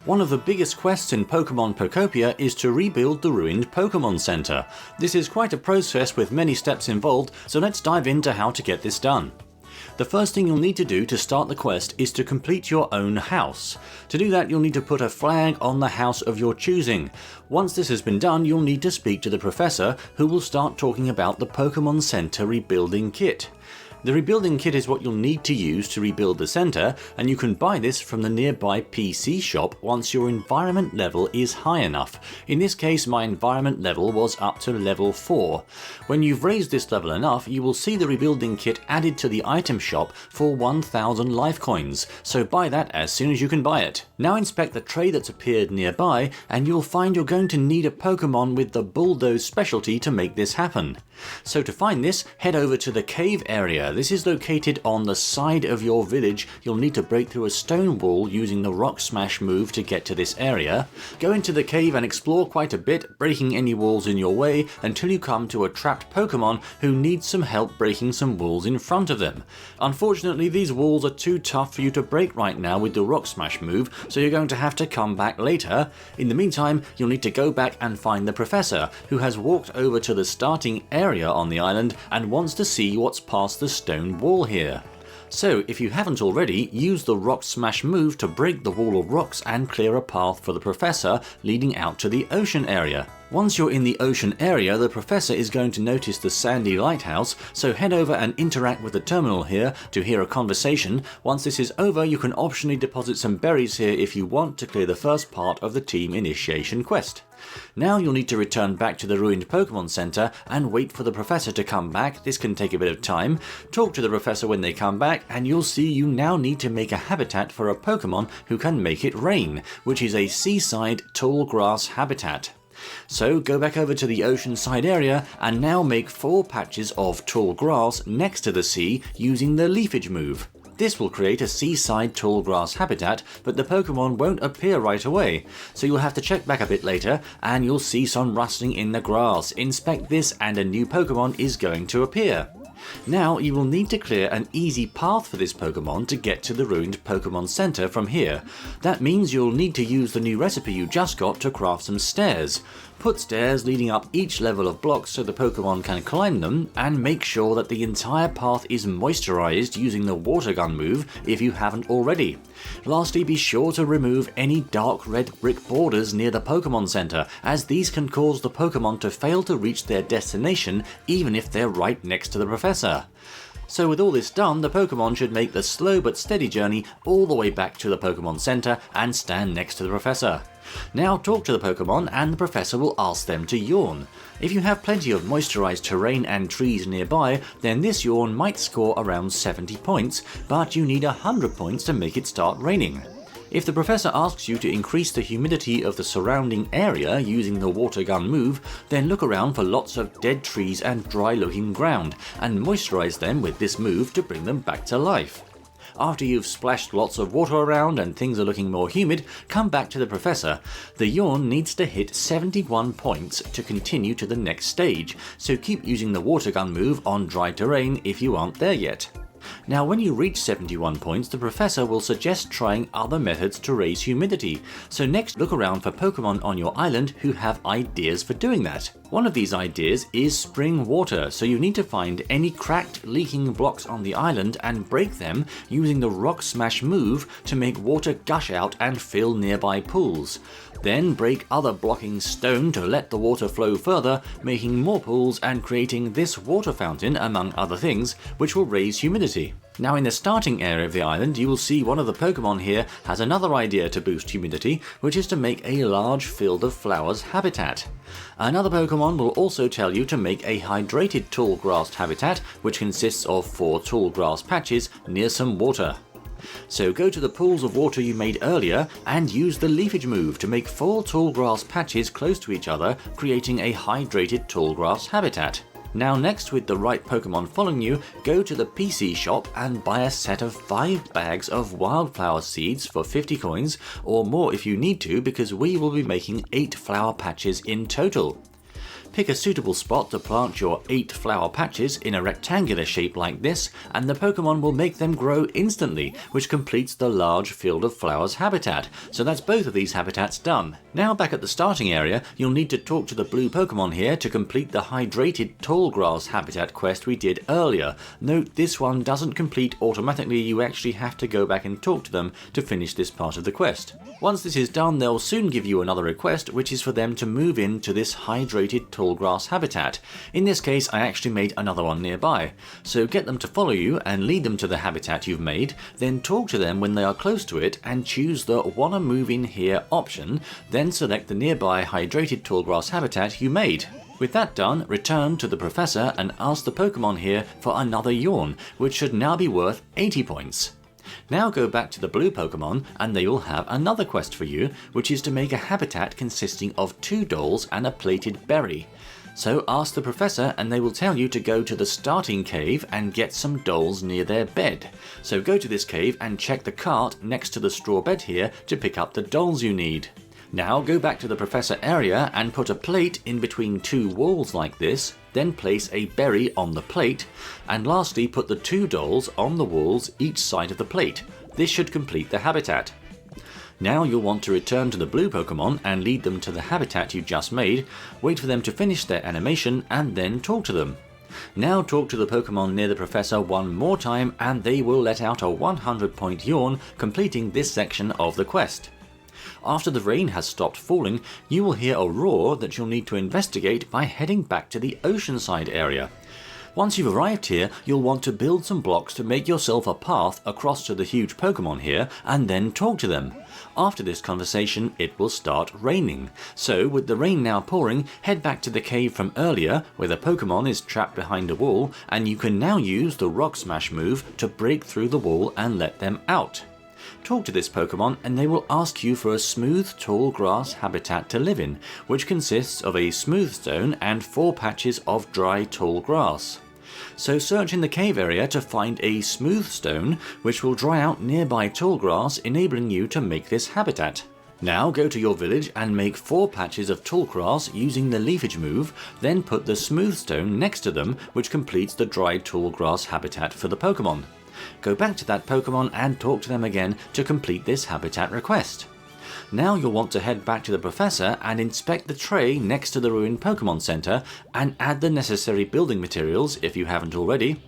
One of the biggest quests in Pokemon Pokopia is to rebuild the ruined Pokemon Center. This is quite a process with many steps involved, so let's dive into how to get this done. The first thing you'll need to do to start the quest is to complete your own house. To do that, you'll need to put a flag on the house of your choosing. Once this has been done, you'll need to speak to the Professor, who will start talking about the Pokemon Center rebuilding kit. The rebuilding kit is what you'll need to use to rebuild the center, and you can buy this from the nearby PC shop once your environment level is high enough. In this case, my environment level was up to level 4. When you've raised this level enough, you will see the rebuilding kit added to the item shop for 1000 life coins, so buy that as soon as you can buy it. Now inspect the tray that's appeared nearby, and you'll find you're going to need a Pokemon with the Bulldoze specialty to make this happen. So to find this, head over to the cave area. This is located on the side of your village. You'll need to break through a stone wall using the Rock Smash move to get to this area. Go into the cave and explore quite a bit, breaking any walls in your way until you come to a trapped Pokemon who needs some help breaking some walls in front of them. Unfortunately, these walls are too tough for you to break right now with the Rock Smash move, so you're going to have to come back later. In the meantime, you'll need to go back and find the Professor, who has walked over to the starting area on the island and wants to see what's past the stone wall here. So if you haven't already, use the Rock Smash move to break the wall of rocks and clear a path for the Professor leading out to the ocean area. Once you're in the ocean area, the Professor is going to notice the sandy lighthouse, so head over and interact with the terminal here to hear a conversation. Once this is over, you can optionally deposit some berries here if you want to clear the first part of the team initiation quest. Now you'll need to return back to the ruined Pokemon Center and wait for the Professor to come back. This can take a bit of time. Talk to the Professor when they come back, and you'll see you now need to make a habitat for a Pokemon who can make it rain, which is a seaside tall grass habitat. So go back over to the oceanside area and now make 4 patches of tall grass next to the sea using the leafage move. This will create a seaside tall grass habitat, but the Pokemon won't appear right away, so you'll have to check back a bit later and you'll see some rustling in the grass. Inspect this and a new Pokemon is going to appear. Now you will need to clear an easy path for this Pokemon to get to the ruined Pokemon Center from here. That means you'll need to use the new recipe you just got to craft some stairs. Put stairs leading up each level of blocks so the Pokemon can climb them, and make sure that the entire path is moisturized using the water gun move if you haven't already. Lastly, be sure to remove any dark red brick borders near the Pokemon Center, as these can cause the Pokemon to fail to reach their destination even if they're right next to the Professor. So with all this done, the Pokemon should make the slow but steady journey all the way back to the Pokemon Center and stand next to the Professor. Now talk to the Pokemon and the Professor will ask them to yawn. If you have plenty of moisturized terrain and trees nearby, then this yawn might score around 70 points, but you need 100 points to make it start raining. If the Professor asks you to increase the humidity of the surrounding area using the water gun move, then look around for lots of dead trees and dry looking ground, and moisturize them with this move to bring them back to life. After you've splashed lots of water around and things are looking more humid, come back to the Professor. The yawn needs to hit 71 points to continue to the next stage, so keep using the water gun move on dry terrain if you aren't there yet. Now when you reach 71 points, the Professor will suggest trying other methods to raise humidity, so next look around for Pokemon on your island who have ideas for doing that. One of these ideas is spring water, so you need to find any cracked, leaking blocks on the island and break them using the Rock Smash move to make water gush out and fill nearby pools. Then break other blocking stone to let the water flow further, making more pools and creating this water fountain among other things, which will raise humidity. Now in the starting area of the island, you will see one of the Pokemon here has another idea to boost humidity, which is to make a large field of flowers habitat. Another Pokemon will also tell you to make a hydrated tall grass habitat, which consists of 4 tall grass patches near some water. So go to the pools of water you made earlier and use the leafage move to make 4 tall grass patches close to each other, creating a hydrated tall grass habitat. Now next, with the right Pokemon following you, go to the PC shop and buy a set of 5 bags of wildflower seeds for 50 coins, or more if you need to, because we will be making 8 flower patches in total. Pick a suitable spot to plant your 8 flower patches in a rectangular shape like this, and the Pokemon will make them grow instantly, which completes the large field of flowers habitat. So that's both of these habitats done. Now back at the starting area, you'll need to talk to the blue Pokemon here to complete the hydrated tall grass habitat quest we did earlier. Note this one doesn't complete automatically, you actually have to go back and talk to them to finish this part of the quest. Once this is done, they'll soon give you another request, which is for them to move into this hydrated tall grass habitat. In this case, I actually made another one nearby. So get them to follow you and lead them to the habitat you've made, then talk to them when they are close to it and choose the "Wanna Move In Here" option, then select the nearby hydrated tall grass habitat you made. With that done, return to the Professor and ask the Pokemon here for another yawn, which should now be worth 80 points. Now go back to the blue Pokemon and they will have another quest for you, which is to make a habitat consisting of 2 dolls and a plated berry. So ask the Professor and they will tell you to go to the starting cave and get some dolls near their bed. So go to this cave and check the cart next to the straw bed here to pick up the dolls you need. Now go back to the Professor area and put a plate in between 2 walls like this, then place a berry on the plate, and lastly put the 2 dolls on the walls each side of the plate. This should complete the habitat. Now you'll want to return to the blue Pokemon and lead them to the habitat you just made, wait for them to finish their animation and then talk to them. Now talk to the Pokemon near the Professor one more time and they will let out a 100-point yawn, completing this section of the quest. After the rain has stopped falling, you will hear a roar that you'll need to investigate by heading back to the oceanside area. Once you've arrived here, you'll want to build some blocks to make yourself a path across to the huge Pokemon here and then talk to them. After this conversation, it will start raining. So, with the rain now pouring, head back to the cave from earlier where the Pokemon is trapped behind a wall, and you can now use the Rock Smash move to break through the wall and let them out. Talk to this Pokemon and they will ask you for a smooth tall grass habitat to live in, which consists of a smooth stone and 4 patches of dry tall grass. So search in the cave area to find a smooth stone, which will dry out nearby tall grass, enabling you to make this habitat. Now go to your village and make 4 patches of tall grass using the leafage move, then put the smooth stone next to them, which completes the dry tall grass habitat for the Pokemon. Go back to that Pokemon and talk to them again to complete this habitat request. Now you'll want to head back to the Professor and inspect the tray next to the ruined Pokemon Center and add the necessary building materials if you haven't already.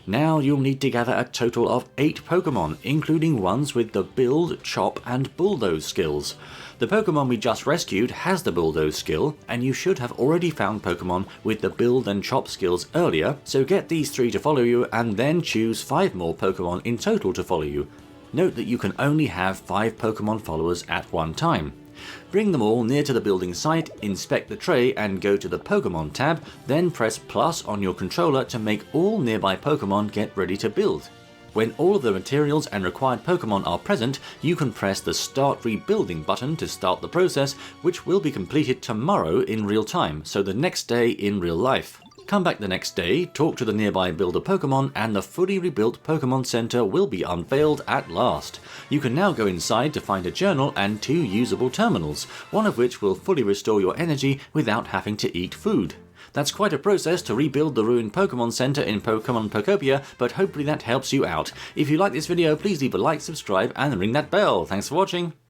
Now you'll need to gather a total of 8 Pokemon, including ones with the Build, Chop and Bulldoze skills. The Pokemon we just rescued has the Bulldoze skill, and you should have already found Pokemon with the Build and Chop skills earlier, so get these 3 to follow you and then choose 5 more Pokemon in total to follow you. Note that you can only have 5 Pokemon followers at one time. Bring them all near to the building site, inspect the tray and go to the Pokemon tab, then press plus on your controller to make all nearby Pokemon get ready to build. When all of the materials and required Pokemon are present, you can press the Start Rebuilding button to start the process, which will be completed tomorrow in real time, so the next day in real life. Come back the next day, talk to the nearby builder Pokemon, and the fully rebuilt Pokemon Center will be unveiled at last. You can now go inside to find a journal and 2 usable terminals, one of which will fully restore your energy without having to eat food. That's quite a process to rebuild the ruined Pokemon Center in Pokemon Pokopia, but hopefully that helps you out. If you like this video, please leave a like, subscribe, and ring that bell. Thanks for watching!